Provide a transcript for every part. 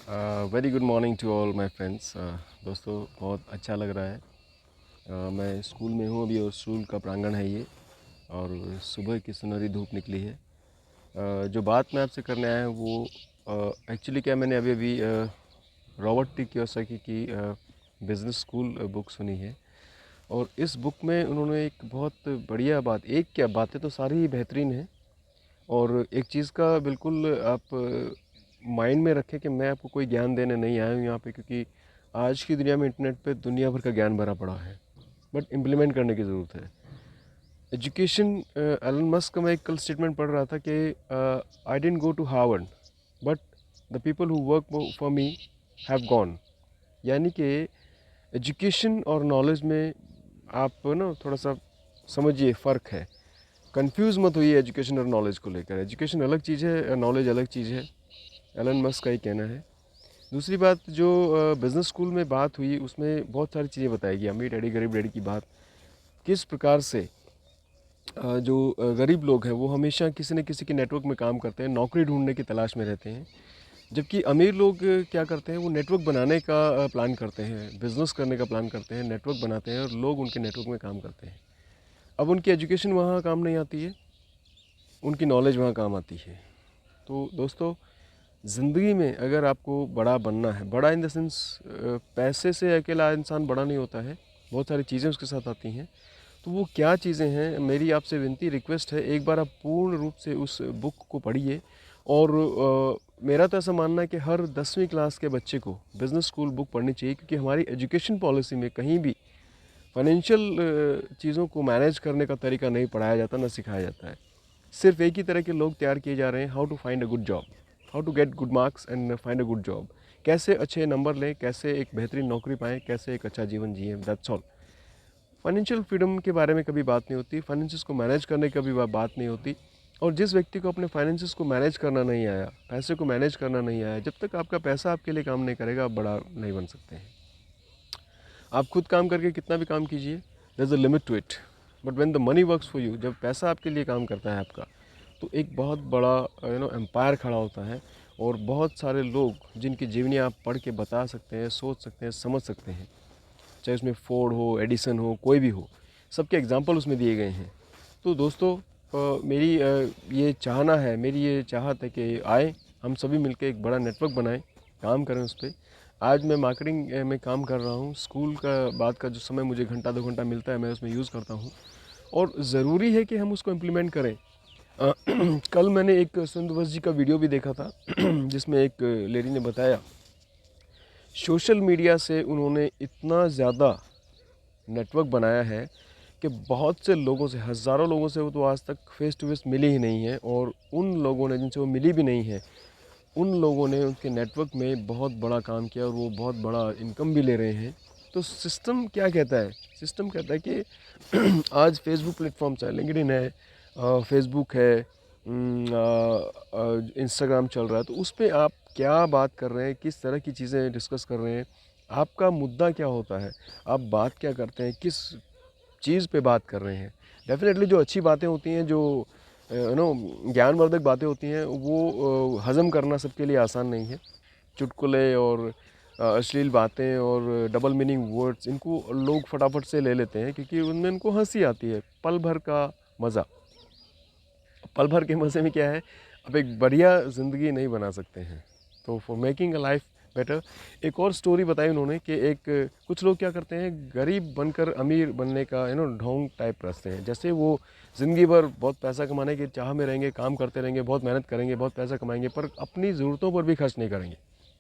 Very good morning to all my friends. दोस्तों, बहुत अच्छा लग रहा है। मैं स्कूल में हूँ अभी और स्कूल का प्रांगण है ये, और सुबह की सुनहरी धूप निकली है। जो बात मैं आपसे करने आया हूँ वो एक्चुअली क्या, मैंने अभी अभी रॉबर्ट टी कियोसाकी की बिज़नेस स्कूल बुक सुनी है। और इस बुक में उन्होंने एक बहुत बढ़िया बात, एक क्या बातें तो सारी ही बेहतरीन हैं, और एक चीज़ का बिल्कुल आप माइंड में रखें कि मैं आपको कोई ज्ञान देने नहीं आया हूँ यहाँ पे, क्योंकि आज की दुनिया में इंटरनेट पे दुनिया भर का ज्ञान भरा पड़ा है, बट इम्प्लीमेंट करने की ज़रूरत है। एजुकेशन, एलन मस्क का मैं एक कल स्टेटमेंट पढ़ रहा था कि I didn't go to Harvard but the people who work for me have gone. यानी कि एजुकेशन और नॉलेज में आप ना थोड़ा सा समझिए, फ़र्क है। कंफ्यूज मत होइए एजुकेशन और नॉलेज को लेकर। एजुकेशन अलग चीज़ है, नॉलेज अलग चीज़ है। एलन मस्क का ही कहना है। दूसरी बात, जो बिज़नेस स्कूल में बात हुई उसमें बहुत सारी चीज़ें बताई गई। अमीर डैडी गरीब डैडी की बात, किस प्रकार से जो गरीब लोग हैं वो हमेशा किसी न किसी के नेटवर्क में काम करते हैं, नौकरी ढूंढने की तलाश में रहते हैं। जबकि अमीर लोग क्या करते हैं, वो नेटवर्क बनाने का प्लान करते हैं, बिज़नेस करने का प्लान करते हैं, नेटवर्क बनाते हैं और लोग उनके नेटवर्क में काम करते हैं। अब उनकी एजुकेशन वहाँ काम नहीं आती है, उनकी नॉलेज वहाँ काम आती है। तो दोस्तों, ज़िंदगी में अगर आपको बड़ा बनना है, बड़ा इन द सेंस पैसे से अकेला इंसान बड़ा नहीं होता है, बहुत सारी चीज़ें उसके साथ आती हैं। तो वो क्या चीज़ें हैं, मेरी आपसे विनती रिक्वेस्ट है, एक बार आप पूर्ण रूप से उस बुक को पढ़िए। और मेरा तो ऐसा मानना है कि हर 10वीं क्लास के बच्चे को बिज़नेस स्कूल बुक पढ़नी चाहिए, क्योंकि हमारी एजुकेशन पॉलिसी में कहीं भी फाइनेंशियल चीज़ों को मैनेज करने का तरीका नहीं पढ़ाया जाता, ना सिखाया जाता है। सिर्फ एक ही तरह के लोग तैयार किए जा रहे हैं, how to find a good job, how to get good marks and find a good job. कैसे अच्छे नंबर लें, कैसे एक बेहतरीन नौकरी पाएँ, कैसे एक अच्छा जीवन जिएँ, दैट्स ऑल। फाइनेंशियल फ्रीडम के बारे में कभी बात नहीं होती, फाइनेंसिस को मैनेज करने की कभी बात नहीं होती। और जिस व्यक्ति को अपने फाइनेंसिस को मैनेज करना नहीं आया, पैसे को मैनेज करना नहीं आया, जब तक आपका पैसा आपके लिए काम नहीं करेगा, आप बड़ा नहीं बन सकते हैं। आप खुद काम करके कितना भी काम कीजिए, there is a limit to it. But when the money works for you, जब पैसा आपके लिए काम करता है आपका, तो एक बहुत बड़ा एम्पायर खड़ा होता है। और बहुत सारे लोग जिनकी जीवनी आप पढ़ के बता सकते हैं, सोच सकते हैं, समझ सकते हैं, चाहे उसमें फोर्ड हो, एडिसन हो, कोई भी हो, सबके एग्जाम्पल उसमें दिए गए हैं। तो दोस्तों, मेरी ये चाहना है, मेरी ये चाहत है कि आए हम सभी मिलकर एक बड़ा नेटवर्क बनाएं, काम करें उस पर। आज मैं मार्केटिंग में काम कर रहा हूँ। स्कूल का बाद का जो समय मुझे घंटा 2 घंटा मिलता है, मैं उसमें यूज़ करता हूँ, और ज़रूरी है कि हम उसको इम्प्लीमेंट करें। कल मैंने एक सुंदरबस जी का वीडियो भी देखा था जिसमें एक लेडी ने बताया, सोशल मीडिया से उन्होंने इतना ज़्यादा नेटवर्क बनाया है कि बहुत से लोगों से, हज़ारों लोगों से वो तो आज तक फेस टू फेस मिली ही नहीं है, और उन लोगों ने जिनसे वो मिली भी नहीं है, उन लोगों ने उनके नेटवर्क में बहुत बड़ा काम किया और वो बहुत बड़ा इनकम भी ले रहे हैं। तो सिस्टम क्या कहता है? सिस्टम कहता है कि आज फेसबुक प्लेटफॉर्म्स है, लिंक्डइन है, फेसबुक है, इंस्टाग्राम चल रहा है, तो उस पर आप क्या बात कर रहे हैं, किस तरह की चीज़ें डिस्कस कर रहे हैं, आपका मुद्दा क्या होता है, आप बात क्या करते हैं, किस चीज़ पे बात कर रहे हैं। डेफिनेटली जो अच्छी बातें होती हैं, जो ज्ञानवर्धक बातें होती हैं, वो हज़म करना सबके लिए आसान नहीं है। चुटकुले और अश्लील बातें और डबल मीनिंग वर्ड्स, इनको लोग फटाफट से ले लेते हैं क्योंकि उनमें उनको हंसी आती है, पल भर का मज़ा। पल भर के मज़े में क्या है, अब एक बढ़िया ज़िंदगी नहीं बना सकते हैं। तो for making a life better, एक और स्टोरी बताई उन्होंने कि एक कुछ लोग क्या करते हैं, गरीब बनकर अमीर बनने का ढोंग टाइप रचते हैं। जैसे वो ज़िंदगी भर बहुत पैसा कमाने की चाह में रहेंगे, काम करते रहेंगे, बहुत मेहनत करेंगे, बहुत पैसा कमाएंगे, पर अपनी ज़रूरतों पर भी खर्च नहीं करेंगे।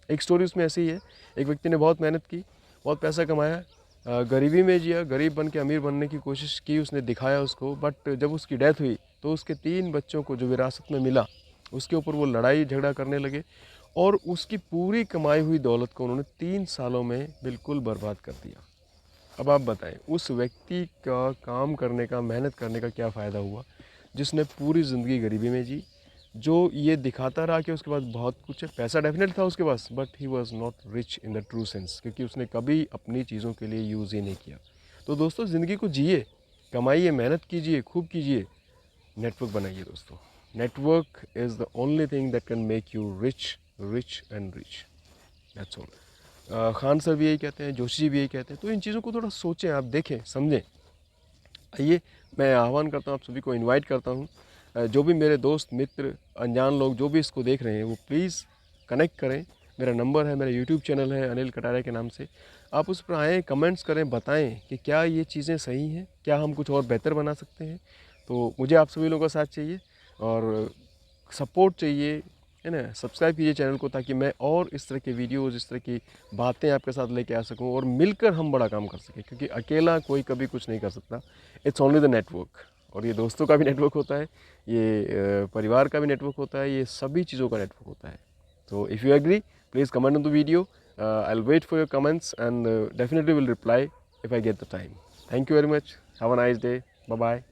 एक स्टोरी उसमें ऐसी ही है, एक व्यक्ति ने बहुत मेहनत की, बहुत पैसा कमाया, गरीबी में जिया, गरीब बन के अमीर बनने की कोशिश की, उसने दिखाया उसको, बट जब उसकी डेथ हुई तो उसके 3 बच्चों को जो विरासत में मिला, उसके ऊपर वो लड़ाई झगड़ा करने लगे, और उसकी पूरी कमाई हुई दौलत को उन्होंने 3 सालों में बिल्कुल बर्बाद कर दिया। अब आप बताएं, उस व्यक्ति का काम करने का, मेहनत करने का क्या फ़ायदा हुआ, जिसने पूरी ज़िंदगी गरीबी में जी, जो ये दिखाता रहा कि उसके पास बहुत कुछ है, पैसा डेफिनेट था उसके पास, but he was not rich in the true sense, क्योंकि उसने कभी अपनी चीज़ों के लिए यूज़ ही नहीं किया। तो दोस्तों, ज़िंदगी को जिए, कमाइए, मेहनत कीजिए, खूब कीजिए, नेटवर्क बनाइए दोस्तों। Network is the only thing that can make you rich, rich and rich. That's all. Khan sir भी यही कहते हैं, जोशी जी भी यही कहते हैं। तो इन चीज़ों को थोड़ा सोचें, आप देखें, समझें। आइए, मैं आह्वान करता हूँ, आप सभी को इनवाइट करता हूँ, जो भी मेरे दोस्त मित्र अनजान लोग जो भी इसको देख रहे हैं वो प्लीज़ कनेक्ट करें। मेरा नंबर है, मेरा यूट्यूब चैनल है अनिल कटारिया के नाम से। आप उस पर आएँ, कमेंट्स करें, बताएं कि क्या ये चीज़ें सही हैं, क्या हम कुछ और बेहतर बना सकते हैं। तो मुझे आप सभी लोगों का साथ चाहिए और सपोर्ट चाहिए, है ना। सब्सक्राइब कीजिए चैनल को, ताकि मैं और इस तरह के वीडियोज़, इस तरह की बातें आपके साथ लेके आ सकूं और मिलकर हम बड़ा काम कर सकें, क्योंकि अकेला कोई कभी कुछ नहीं कर सकता। It's only the network. और ये दोस्तों का भी नेटवर्क होता है, ये परिवार का भी नेटवर्क होता है, ये सभी चीज़ों का नेटवर्क होता है। तो if you agree, please comment on the video. I will wait for your comments and definitely will reply if I get the time. Thank you very much. Have a nice day. Bye bye.